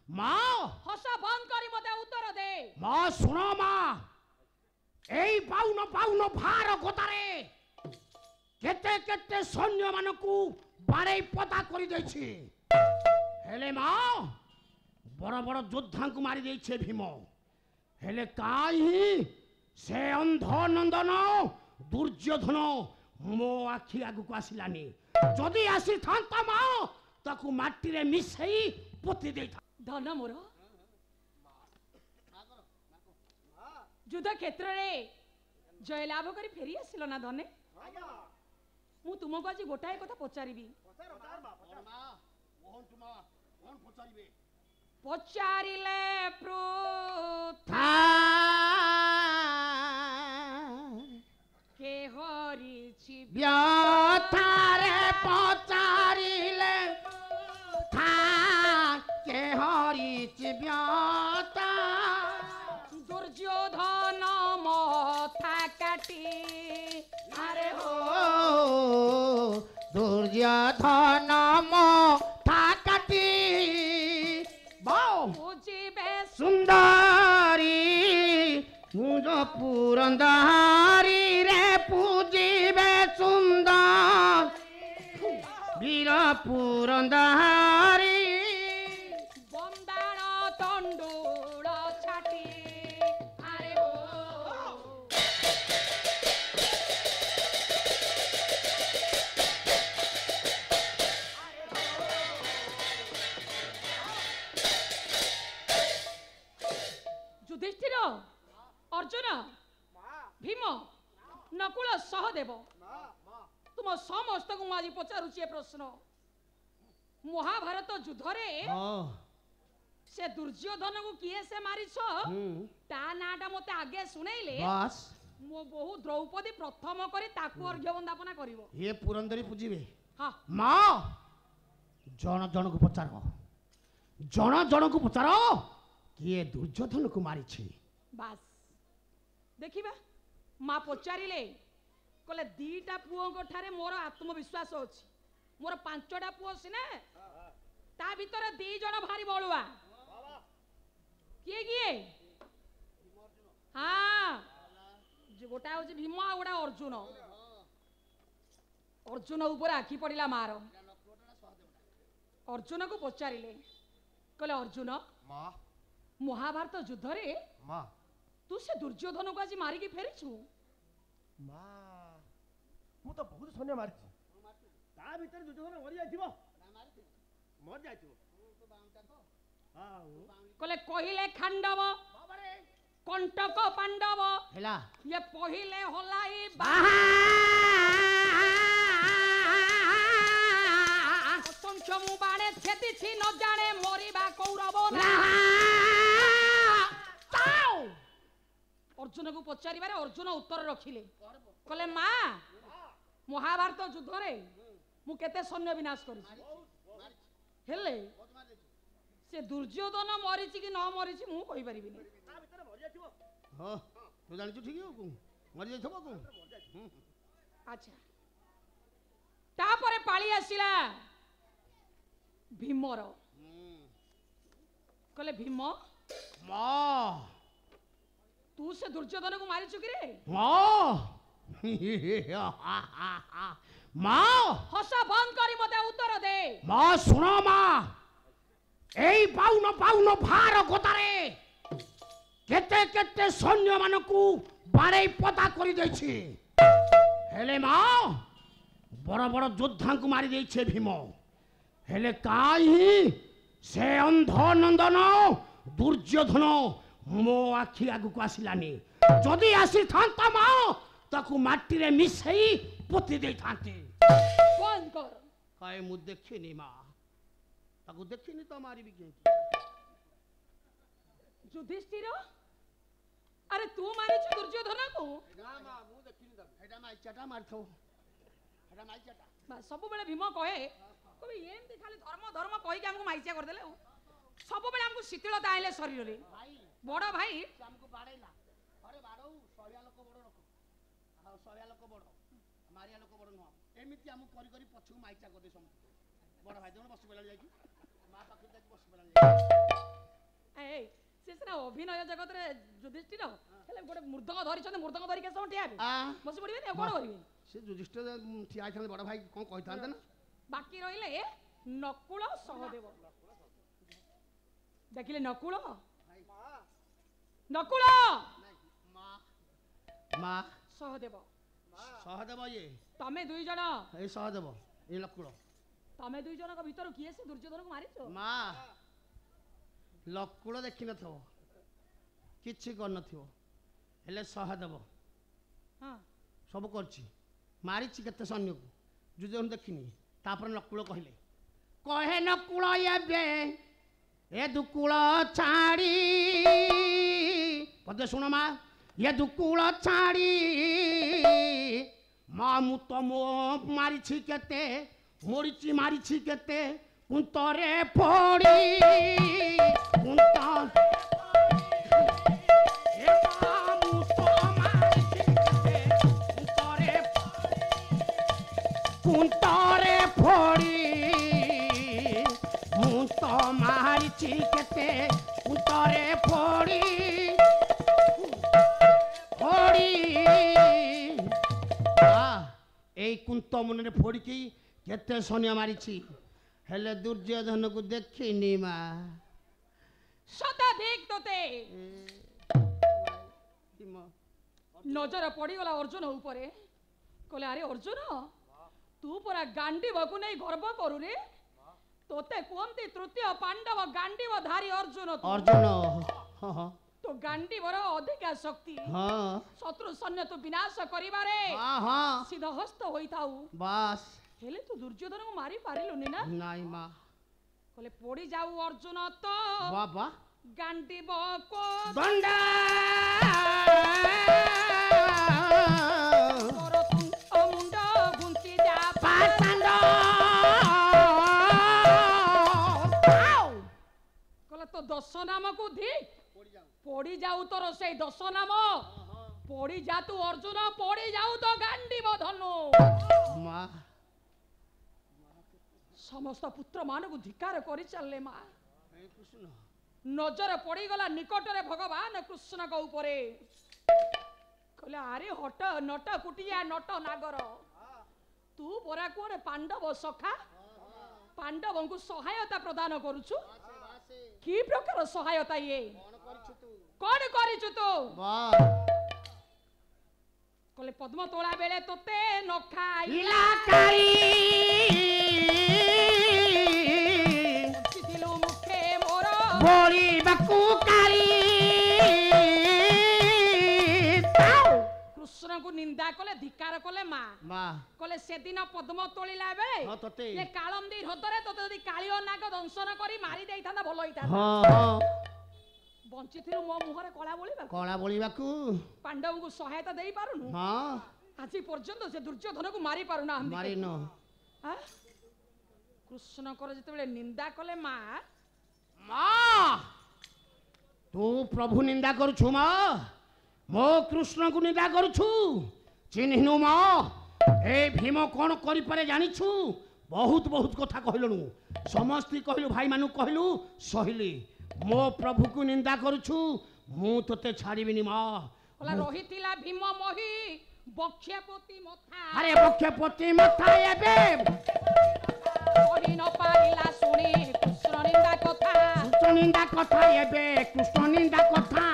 माँ हस बंद करी मते उत्तर दे। माँ सुनो माँ এই পাউন পাউন ভার গোতারে কেতে কেতে সৈন্য মানকু বাড়াই পতা করে দিয়েছে হেলে মা বড় বড় যোদ্ধাঙ্কু মারি দিয়েছে ভীম হেলে কাহি সে অন্ধ নন্দন দুর্যোধন মো আখি আগুকু আসিলানি যদি আসি থান্তা মা তাকু মাটিরে মিশাই পতি দেইতা धन मोर युद्ध क्षेत्र रे जय लाभ करी फेरी आसिल ना धने मु तुमको आज गोटाए कथा पचारिबी पचारिले पृथा के हरिछि व्यथारे पचारिले था के हरिछि व्यथा दुर्योधन मथा काटी अरे हो दुर्योधन मथा काटी बाओ बुझिबे सुंदरी मुझ पुरंदरी रे पूजिबे सुंदर वीर पुरंदरी बंदाण तंडुल छाटी अरे हो युधिष्ठिर अर्जुन भीम नकुल सहदेव तुम समस्त को आज पचारुची प्रश्न महाभारत युद्ध रे से दुर्योधन को किए से मारिछ ता नाटा मते आगे सुनाइले बस मो बहु द्रौपदी प्रथम करे ताकू अर्घ्य वंदना करिवो ये पुरंदरी पूजिबे हां माँ जन जन को पचारो जन जन को पचारो किए दुर्योधन को मारी छी बस देखिबा मां पचारिले कहले दीटा पुओ ठारे मोर आत्मविश्वास अछि मोर पांचटा पुओ सिने ता भीतर दी जण भारी बळुआ किए किए हाँ जे गोटा होछि भीम आ गोटा अर्जुन अर्जुन ऊपर आखि पड़िला मार अर्जुन को पचारिले कहले अर्जुन माँ महाभारत युद्ध रे माँ तू से दुर्योधन को आज मारिकी फेरिछु माँ मु तो बहुत सैन्य मारी ता भीतर दुर्योधन मरि जाइथिबो मर जाइथिबो कहले कहिले खांडव कंटक पांडव हेला ये पहिले हलाई असंख्य मु बाणे छेदिछि न जाने मरिबा कौरव ना अर्जुन को पचारिबारे अर्जुन उत्तर रखिले कहले माँ महाभारत युद्ध रे मु केते सैन्य विनाश करिछि हेले से दुर्योधन मरिछि कि न मरिछि मु कहि परिबिनी हाँ तू जानिଛୁ ठीक हो मरि जाइथबो को अच्छा तापरे पाळी आसिला भीमर कहले भीम माँ तू से दुर्योधन को मारिछु कि रे माँ माँ हस बंद करी मते उत्तर दे माँ सुनो माँ এই পাউন পাউন ভার গোতারে কেতে কেতে সৈন্য মানকু বাড়াই পতা করে দিয়েছে হেলে মা বড় বড় যোদ্ধাঙ্কু মারি দিয়েছে ভীম হেলে কাহি সে অন্ধ নন্দন দুর্যোধন মো আখি আগুকু আসিলানি যদি আসি থান্তা মা তাকু মাটিরে মিশাই পতি দেই থান্তে बंद कर কায়ে মু দেখিনি মা ताकू देखिनी तो मारी भी केंती युधिष्ठिर अरे तू मारिछु दुर्योधन को ना मा मु देखिनी त एटा माई चटा मारथौ एटा माई चटा सब बेले भीम कहे कबे एमती खाली धर्म धर्म कहि के हमको माइचा कर देले सब बेले हमको शीतलता आइले शरीर रे भाई बड़ भाई हमको बाड़ेला अरे बाड़ौ सरिया लोक बड़ रखो आ सरिया लोक बड़ मारिया लोक बड़ न एमिति हमको करी करी पछु माइचा कर दे सम ବଡ଼ ଭାଇ ତମେ ବସି ପଡ଼ିଲା ଯାଇକି ମା ପାଖରେ ଯାଇକି ବସି ପଡ଼ିଲା। ଏଇ ସେ ସିନା ଅଭିନୟ ଜଗତରେ ଯୁଧିଷ୍ଠିର ହେଲେ ଗୋଟେ ମୃଦଙ୍ଗ ଧରିଛନ୍ତି, ମୃଦଙ୍ଗ ଧରିକି ସମୟ ଠିଆ ହେବେ, ବସି ପଡ଼ିବେନି ଆଉ କ'ଣ କରିବେ? ସେ ଯୁଧିଷ୍ଠିର ଠିଆ ହେଇଥାନ୍ତେ ବଡ଼ ଭାଇ କ'ଣ କହିଥାନ୍ତେ ନା। ବାକି ରହିଲେ ନକୁଳ ସହଦେବ। ଦେଖିଲେ ନକୁଳ, ନକୁଳ ମା ସହଦେବ, ସହଦେବ ଇଏ ତମେ ଦୁଇ ଜଣ, ଏଇ ସହଦେବ ଏଇ ଲକୁଳ। ତମେ ଦୁଇ ଜଣଙ୍କ ଭିତରୁ କିଏ ସେ ଦୁର୍ଯ୍ୟୋଧନକୁ ମାରିଛ? ମା ଲକୁଳ ଦେଖିନଥିବ, କିଛି କରିନଥିବ, ହେଲେ ସହଦେବ ହଁ ସବୁ କରିଛି, ମାରିଛି କେତେ ସୈନ୍ୟକୁ, ଯୁଦ୍ଧ ଦେଖିନି। ତାପରେ ନକୁଳ କହିଲେ, କହେ ନକୁଳ ଏବେ ଏ ଦୁକୁଳ ଛାଡ଼ି, ପଦେ ଶୁଣ ମା, ଏ ଦୁକୁଳ ଛାଡ଼ି ମା ମୁଁ ତମ ମାରିଛି କେତେ, ମରିଛି ମାରିଛି କେତେ, କୁନ୍ତରେ ପଡ଼ି କୁନ୍ତ ଏ ମା ମୁଁ ତ ମାରିଛି କେତେ, କୁନ୍ତରେ ପଡ଼ି ମୁଁ ତ ମାରିଛି କେତେ, କୁନ୍ତରେ ପଡ଼ି এই কুন্ত মনের ফড়িকি কেতে সৈন্য মারিছি, হেলে দুর্যোধনକୁ ଦେଖିନି মা। শতাধিক তোতে নজର ପଡ଼ିଗଲା ଅର୍ଜୁନ ଉପରେ। କହିଲେ ଆରେ ଅର୍ଜୁନ, ତୁ ପରା ଗାଣ୍ଡିବକୁ ନେଇ ଗର୍ବ କରୁରେ, ତୋତେ କୁହନ୍ତି ତୃତୀୟ ପାଣ୍ଡବ ଗାଣ୍ଡିବ ଧାରୀ ଅର୍ଜୁନ। ଅର୍ଜୁନ তো গান্ডীবর অধিকা শক্তি, শত্রু সৈন্য তু বিনাশ করিবারে সিদ্ধহস্ত হইতাউ, বাস হেলে তু দুর্যোধনକୁ মারি পারিলুনি না? নাই মা। কলে পড়ি যাও অর্জুন তো বাবা গান্ডীব কো দণ্ডা তোর মুন্ড গুন্তি যা পাতান্ড। কলে তো দশ নামকু ধিক পড়ি যাও, তোর সেই দশ নাম পড়ি যা তু অর্জুন, পড়ি যাও তো গান্ডীব ধনু। মা সমস্ত পুত্র মানুষ ধিকার করে চাললে মা। কৃষ্ণ নজর পড়িগলা নিকটরে ভগবান কৃষ্ণଙ୍କ উপরে। କହିଲେ ଆରେ ହଟ ନଟ କୁଟିଆ ନଟ ନାଗର, ତୁ ପରା କୋଣ ପାଣ୍ଡବ ସଖା, ପାଣ୍ଡବଙ୍କୁ ସହାୟତା ପ୍ରଦାନ କରୁଛୁ। କି ପ୍ରକାର ସହାୟତା ଇଏ, କଣ କରିଛୁ ତୁ? କହିଲେ ପଦ୍ମ ତୋଳା ବେଳେ ତୋତେ ନ ଖାଇଲା ବଞ୍ଚିଥିଲୁ ମୁଖେ ମୋର ବୋଳିବାକୁ କାଳି। କୃଷ୍ଣଙ୍କୁ ନିନ୍ଦା କଲେ, ଧିକାର କଲେ ମା। କହିଲେ ସେଦିନ ପଦ୍ମ ତୋଳିଲା ବେଳେ ଏ କାଳନ୍ଦୀ ହ୍ରଦରେ ତୋତେ ଯଦି କାଳିଅ ନାଗ ଦଂଶନ କରି ମାରି ଦେଇଥାନ୍ତା ଭଲ ହେଇଥାନ୍ତା। ବଞ୍ଚିଥିଲୁ ମୋ ମୁହଁରେ କଳା ବୋଳିବାକୁ, ପାଣ୍ଡବଙ୍କୁ ସହାୟତା ଦେଇ ପାରୁନୁ। ଆଜି ପର୍ଯ୍ୟନ୍ତ ସେ ଦୁର୍ଯ୍ୟୋଧନକୁ ମାରି ପାରୁନାହାନ୍ତି। କୃଷ୍ଣଙ୍କର ଯେତେବେଳେ ନିନ୍ଦା କଲେ ମା, ମା ତୁ ପ୍ରଭୁ ନିନ୍ଦା କରୁଛୁ ମା, ମୋ କୃଷ୍ଣଙ୍କୁ ନିନ୍ଦା କରୁଛୁ, ଚିହ୍ନିନୁ ମା ଏ ଭୀମ କ'ଣ କରିପାରେ ଜାଣିଛୁ? ବହୁତ ବହୁତ କଥା କହିଲୁଣୁ, ସମସ୍ତେ କହିଲୁ, ଭାଇମାନଙ୍କୁ କହିଲୁ, ସହିଲି। ମୋ ପ୍ରଭୁକୁ ନିନ୍ଦା କରୁଛୁ, ମୁଁ ତୋତେ ଛାଡ଼ିବିନି ମା। ରହିଥିଲା ଭୀମ ମହି ବକ୍ଷପତି ମଥା, ଆରେ ବକ୍ଷପତି ମଥା ଏବେ କହି ନ ପାରିଲା ଶୁଣି କୃଷ୍ଣ ନିନ୍ଦା କଥା, କୃଷ୍ଣ ନିନ୍ଦା କଥା ଏବେ କୃଷ୍ଣ ନିନ୍ଦା କଥା।